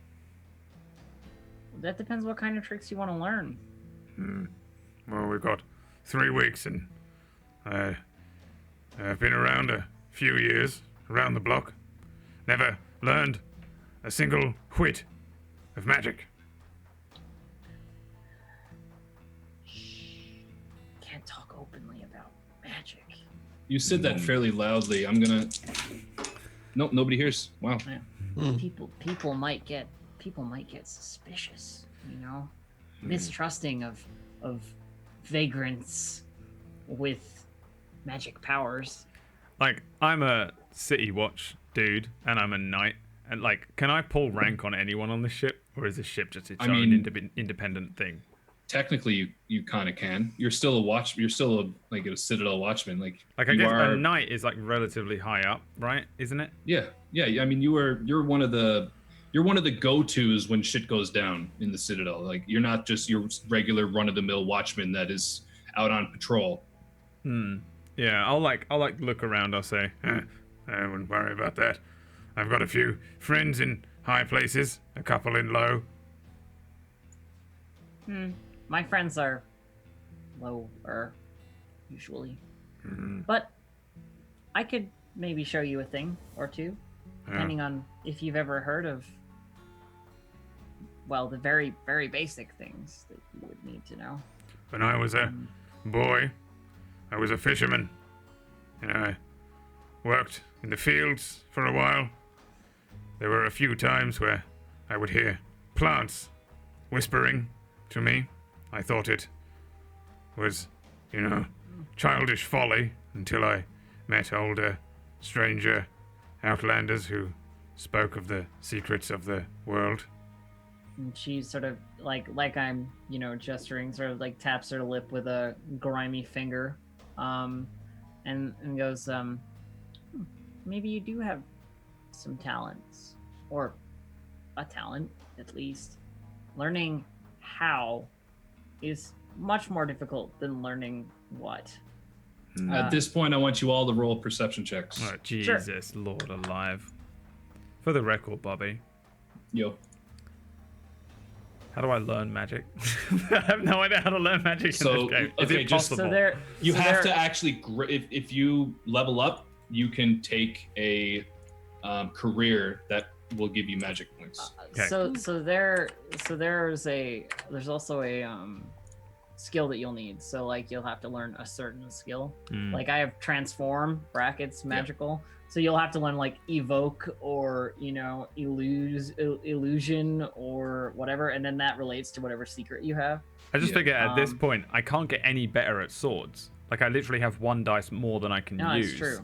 That depends what kind of tricks you want to learn. Well, we've got 3 weeks, and I've been around a few years, around the block. Never learned a single whit of magic. Can't talk openly about magic. You said that fairly loudly. I'm gonna. Nope, nobody hears. Wow. People might get suspicious, you know, mistrusting of vagrants with magic powers. Like, I'm a city watch dude, and I'm a knight. And, like, can I pull rank on anyone on this ship? Or is this ship just its own independent thing? Technically, you kind of can. You're still a watch. You're still a Citadel watchman. Like I guess a knight is, like, relatively high up, right? Isn't it? Yeah. I mean, you're one of the go-tos when shit goes down in the Citadel. Like, you're not just your regular run-of-the-mill watchman that is out on patrol. Yeah, I'll look around. I'll say, I wouldn't worry about that. I've got a few friends in high places, a couple in low. My friends are lower, usually. But I could maybe show you a thing or two, depending on if you've ever heard of, well, the very, very basic things that you would need to know. When I was a boy, I was a fisherman. And I worked in the fields for a while. There were a few times where I would hear plants whispering to me. I thought it was, childish folly until I met older, stranger outlanders who spoke of the secrets of the world. And she sort of, like I'm, gesturing, sort of like taps her lip with a grimy finger, and goes, maybe you do have some talents, or a talent, at least. Learning how is much more difficult than learning what. At this point, I want you all to roll perception checks. Oh, Jesus, sure. Lord alive. For the record, Bobby. Yo. How do I learn magic? I have no idea how to learn magic in this game. Is it possible? You have to actually, if you level up, you can take a career that will give you magic points. Okay. So there's also a skill that you'll need. So like you'll have to learn a certain skill. Like I have transform brackets magical. Yeah. So you'll have to learn like evoke or illusion or whatever, and then that relates to whatever secret you have. I just figure at this point I can't get any better at swords. Like I literally have one dice more than I can use. No, it's true.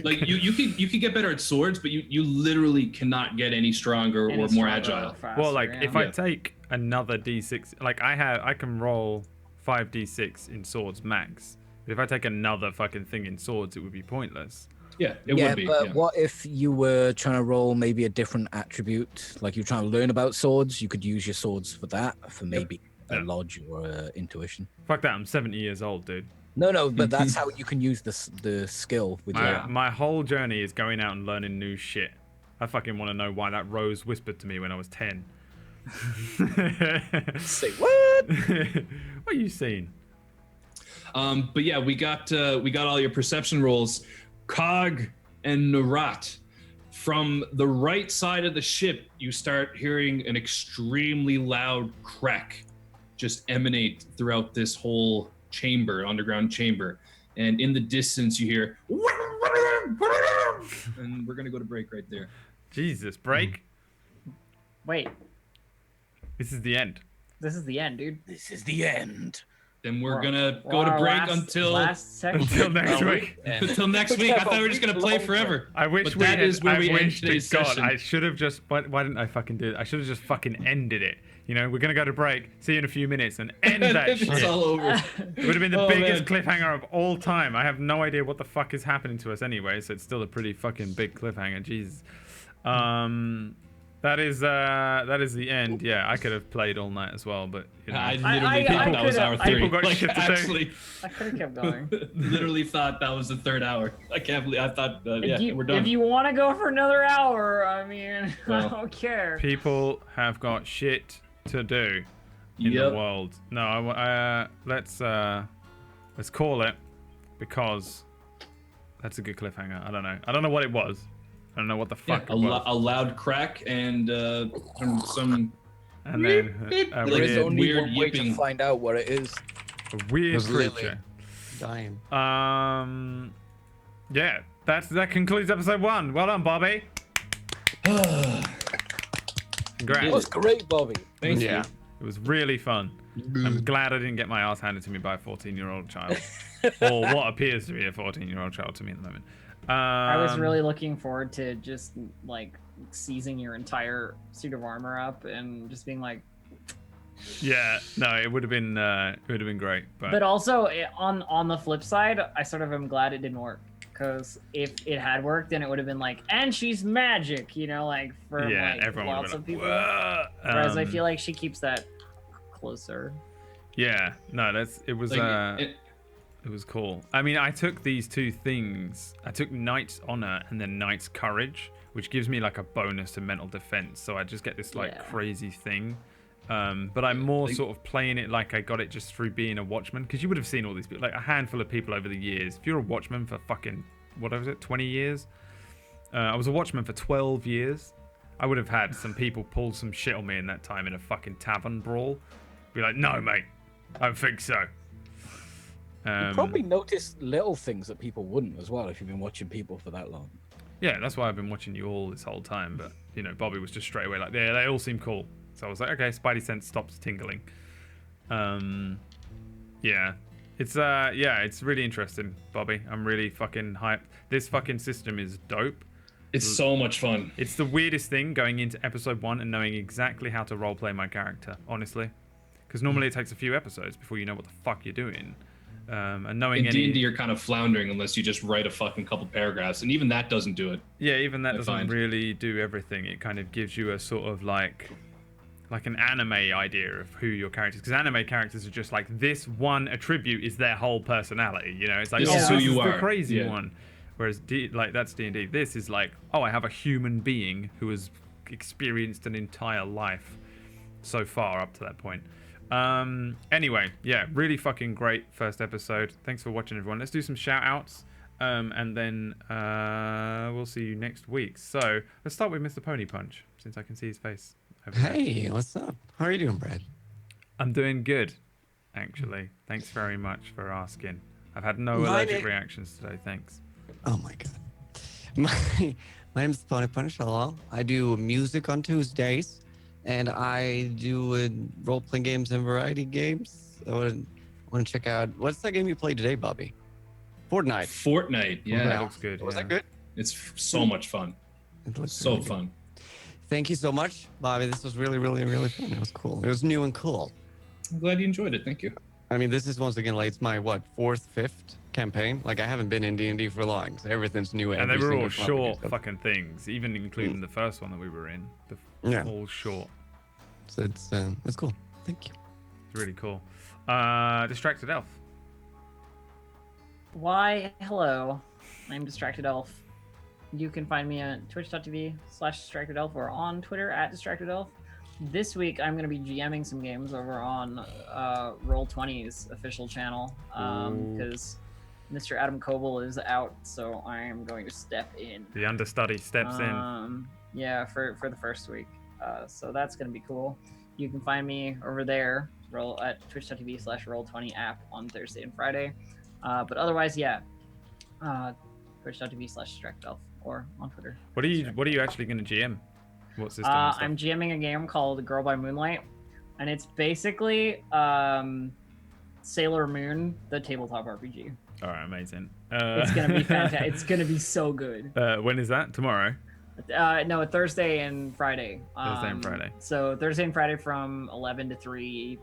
like you can get better at swords, but you literally cannot get any stronger or more agile. Well, like if I take another d6, like I can roll 5d6 in swords max. But if I take another fucking thing in swords, it would be pointless. Yeah, it would be. But what if you were trying to roll maybe a different attribute? Like you're trying to learn about swords, you could use your swords for that, for maybe a lodge or intuition. Fuck that, I'm 70 years old, dude. No, but that's how you can use the skill. With my whole journey is going out and learning new shit. I fucking want to know why that rose whispered to me when I was 10. Say what? What are you seeing? But yeah, we got all your perception rolls. Cog and Narat. From the right side of the ship, you start hearing an extremely loud crack just emanate throughout this whole underground chamber. And in the distance, you hear, and we're going to go to break right there. Jesus, break? Wait. This is the end. This is the end, dude. This is the end. Then we're gonna go to break until next week. Until next week. I thought we were just gonna play forever. I wish that is where we end today's God, session. I should have just. Why didn't I fucking do it? I should have just fucking ended it. We're gonna go to break. See you in a few minutes and end that shit. It's all over. It would have been the biggest cliffhanger of all time. I have no idea what the fuck is happening to us anyway, so it's still a pretty fucking big cliffhanger. Jesus. That is the end. Yeah, I could have played all night as well, but I literally thought that was hour 3. People got shit to actually, do. I could have kept going. Literally thought that was the third hour. I can't believe. I thought, we're done. If you want to go for another hour, I mean, I don't care. People have got shit to do in the world. No, let's call it, because that's a good cliffhanger. I don't know what it was. I don't know what the fuck Yeah, it was. a loud crack and some And then a There is weird- only weird one way to yipping. find out what it is. weird was Lily. creature. Dying. Yeah, that concludes episode 1. Well done, Bobby. Congrats. That was great, Bobby. Thank you. Yeah. It was really fun. I'm glad I didn't get my ass handed to me by a 14-year-old child. Or what appears to be a 14-year-old child to me at the moment. I was really looking forward to just like seizing your entire suit of armor up and just being like. Yeah, no, it would have been great. But also on the flip side, I sort of am glad it didn't work, because if it had worked, then it would have been like, and she's magic, you know, like for yeah, like everyone lots would of have people. been Whereas I feel like she keeps that closer. Yeah, no, it was Like, it was cool. I mean, I took these 2 things. I took Knight's Honor and then Knight's Courage, which gives me like a bonus to mental defense. So I just get this like crazy thing. But I'm more sort of playing it like I got it just through being a watchman, because you would have seen all these people, like a handful of people over the years. If you're a watchman for fucking, what was it, 20 years? I was a watchman for 12 years. I would have had some people pull some shit on me in that time in a fucking tavern brawl. Be like, no, mate, I don't think so. You probably notice little things that people wouldn't as well if you've been watching people for that long. Yeah, that's why I've been watching you all this whole time. But, you know, Bobby was just straight away like, yeah, they all seem cool. So I was like, okay, Spidey sense stops tingling. Yeah. It's really interesting, Bobby. I'm really fucking hyped. This fucking system is dope. it's so much fun. It's the weirdest thing going into episode 1 and knowing exactly how to roleplay my character, honestly. Because normally it takes a few episodes before you know what the fuck you're doing. And knowing In D&D, you're kind of floundering unless you just write a fucking couple paragraphs, and even that doesn't do it. Yeah, even that I doesn't find. really do everything. It kind of gives you a sort of like an anime idea of who your characters. Because anime characters are just like, this one attribute is their whole personality. You know, it's like, This oh, is who this you is the are. crazy Yeah. one. Whereas that's D&D. This is like, oh, I have a human being who has experienced an entire life so far up to that point. Anyway, yeah, really fucking great first episode. Thanks for watching, everyone. Let's do some shout outs, and then we'll see you next week. So let's start with Mr. Pony Punch, since I can see his face over there. Hey, what's up? How are you doing, Brad? I'm doing good, actually. Thanks very much for asking. I've had no Mine allergic is- reactions today, thanks. Oh my god. My name's Pony Punch. Hello. I do music on Tuesdays, and I do role-playing games and variety games. I want to check out. What's that game you played today, Bobby? Fortnite. Fortnite, yeah, That looks good. Was yeah. that good? it's so much fun. It looks So really good. fun. Thank you so much, Bobby. This was really, really, really fun. It was cool. It was new and cool. I'm glad you enjoyed it. Thank you. I mean, this is once again like it's my fourth, fifth campaign. Like I haven't been in D&D for long, so everything's new. And they every were all single topic and short stuff. fucking things, even including the first one that we were in. Yeah. All short. So it's cool. Thank you. It's really cool. Distracted Elf. Why, hello. I'm Distracted Elf. You can find me at twitch.tv/DistractedElf or on Twitter at DistractedElf. This week, I'm going to be GMing some games over on Roll20's official channel because Mr. Adam Coble is out, so I am going to step in. The understudy steps in. Yeah, for the first week. So that's going to be cool. You can find me over there at twitch.tv/Roll20 app on Thursday and Friday. But otherwise, yeah, twitch.tv/DistractedElf or on Twitter. What are you actually going to GM? What system? and stuff? I'm GMing a game called Girl by Moonlight, and it's basically Sailor Moon, the tabletop RPG. All right, amazing. It's gonna be fantastic. It's gonna be so good. When is that? Tomorrow. No, Thursday and Friday. Thursday and Friday. So Thursday and Friday from 11 to 3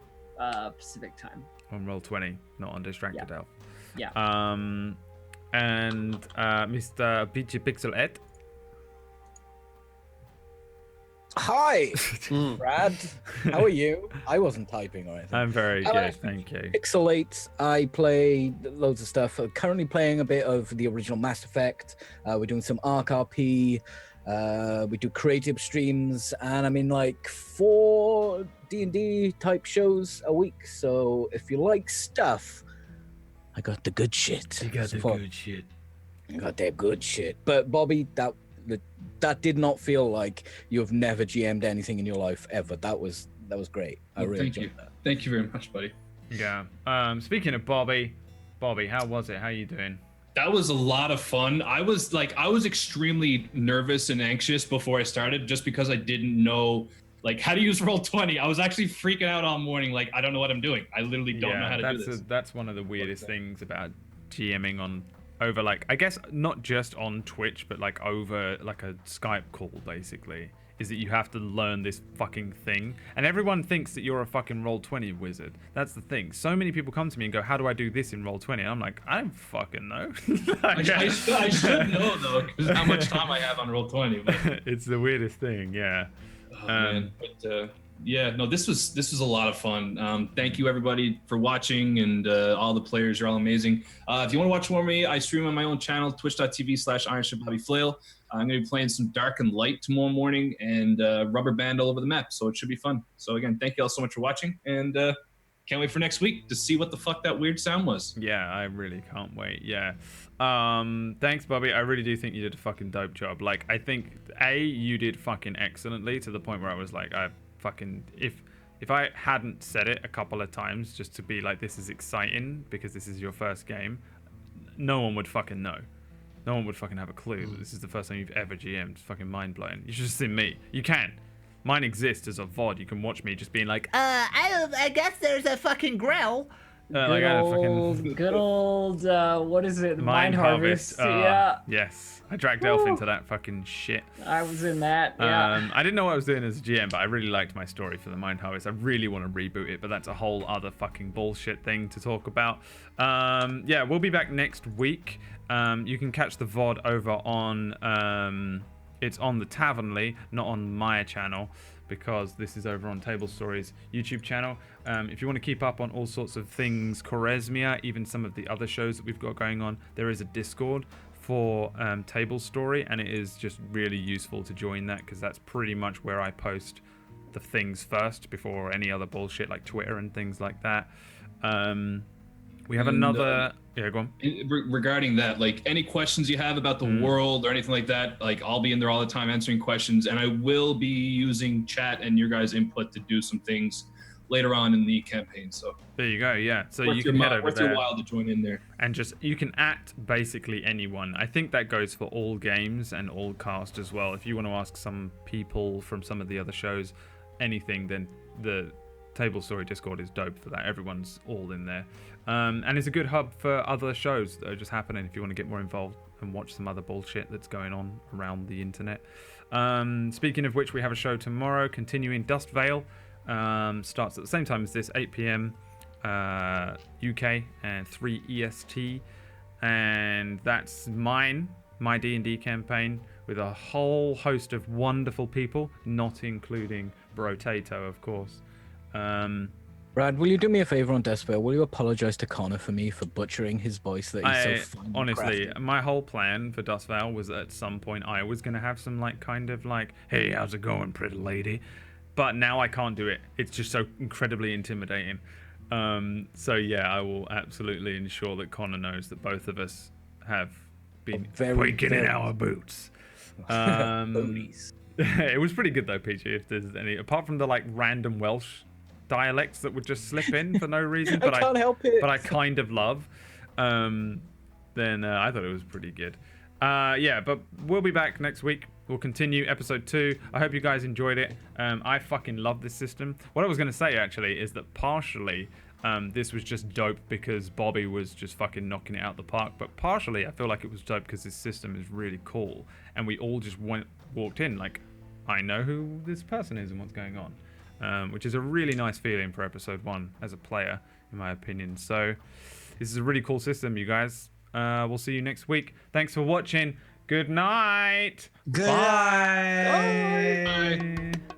Pacific time. On Roll20, not on Distracted Elf. Yeah. And Mr. Peachy Pixel Ed. Hi, Brad. How are you? I wasn't typing or anything. I'm very Hello. good, thank you. Pixelate. I play loads of stuff. Currently playing a bit of the original Mass Effect. We're doing some Arc RP. We do creative streams, and I'm in like 4 D&D type shows a week. So if you like stuff, I got the good shit. You got the Support. good shit. I got that good shit. But Bobby, that That did not feel like you have never GM'd anything in your life ever. That was great. I really enjoyed that. Thank you very much, buddy. Yeah. Speaking of Bobby, how was it? How you doing? That was a lot of fun. I was extremely nervous and anxious before I started, just because I didn't know like how to use Roll20. I was actually freaking out all morning. Like, I don't know what I'm doing. I literally don't know how to do this. That's one of the weirdest things about GMing on over, like, I guess not just on Twitch, but like over like a Skype call, basically, is that you have to learn this fucking thing. And everyone thinks that you're a fucking Roll20 wizard. That's the thing. So many people come to me and go, how do I do this in Roll20? And I'm like, I don't fucking know. I should know, though, because how much time I have on Roll20. But... It's the weirdest thing, yeah. Oh, man. But yeah, no, this was a lot of fun. Thank you, everybody, for watching, and all the players. You're all amazing. If you want to watch more of me, I stream on my own channel, twitch.tv/IronShipBobbyFlail. I'm going to be playing some Dark and Light tomorrow morning, and Rubber Band all over the map, so it should be fun. So again, thank you all so much for watching, and can't wait for next week to see what the fuck that weird sound was. Yeah, I really can't wait. Yeah. Thanks, Bobby. I really do think you did a fucking dope job. Like, I think, you did fucking excellently, to the point where I was like, if I hadn't said it a couple of times just to be like, this is exciting because this is your first game, no one would fucking know. No one would fucking have a clue that this is the first time you've ever GM'd. It's fucking mind-blowing. You should have seen me. You can. Mine exists as a VOD. You can watch me just being like, I guess there's a fucking Grell. Good old, what is it? Mind Harvest. Yeah. Yes. I dragged Elf into that fucking shit. I was in that, yeah. I didn't know what I was doing as a GM, but I really liked my story for the Mind Harvest. I really want to reboot it, but that's a whole other fucking bullshit thing to talk about. Yeah, we'll be back next week. You can catch the VOD over on, it's on the Tavernly, not on my channel, because this is over on Table Stories YouTube channel. If you want to keep up on all sorts of things, Khwarezmia, even some of the other shows that we've got going on, there is a Discord for Table Story, and it is just really useful to join that, because that's pretty much where I post the things first before any other bullshit like Twitter and things like that. We have another... Yeah, go on. Regarding that, like, any questions you have about the world or anything like that, like, I'll be in there all the time answering questions, and I will be using chat and your guys' input to do some things later on in the campaign. So there you go. Yeah, so you can head over worth there. your while to join in there, and just, you can at basically anyone. I think that goes for all games and all cast as well. If you want to ask some people from some of the other shows anything, then the Table Story Discord is dope for that. Everyone's all in there. And it's a good hub for other shows that are just happening if you want to get more involved and watch some other bullshit that's going on around the internet. Speaking of which, we have a show tomorrow, continuing Dust Veil. Starts at the same time as this, 8 p.m. UK and 3 EST. And that's my D&D campaign with a whole host of wonderful people, not including Brotato, of course. Brad, will you do me a favor on Despero? Will you apologize to Connor for me for butchering his voice that he's so fun? Honestly, crafted? my whole plan for Dustvale was at some point I was going to have some like kind of like, hey, how's it going, pretty lady? But now I can't do it. It's just so incredibly intimidating. So yeah, I will absolutely ensure that Connor knows that both of us have been quaking in our boots. Booties. It was pretty good though, Peachy, if there's any, apart from the like random Welsh dialects that would just slip in for no reason, but I can't help it. But I kind of love. Then I thought it was pretty good. Yeah, but we'll be back next week. We'll continue episode 2. I hope you guys enjoyed it. I fucking love this system. What I was going to say actually is that partially this was just dope because Bobby was just fucking knocking it out the park, but partially I feel like it was dope because this system is really cool and we all just walked in like, I know who this person is and what's going on. Which is a really nice feeling for episode 1 as a player, in my opinion. So this is a really cool system, you guys. We'll see you next week. Thanks for watching. Good night. Good night. Bye.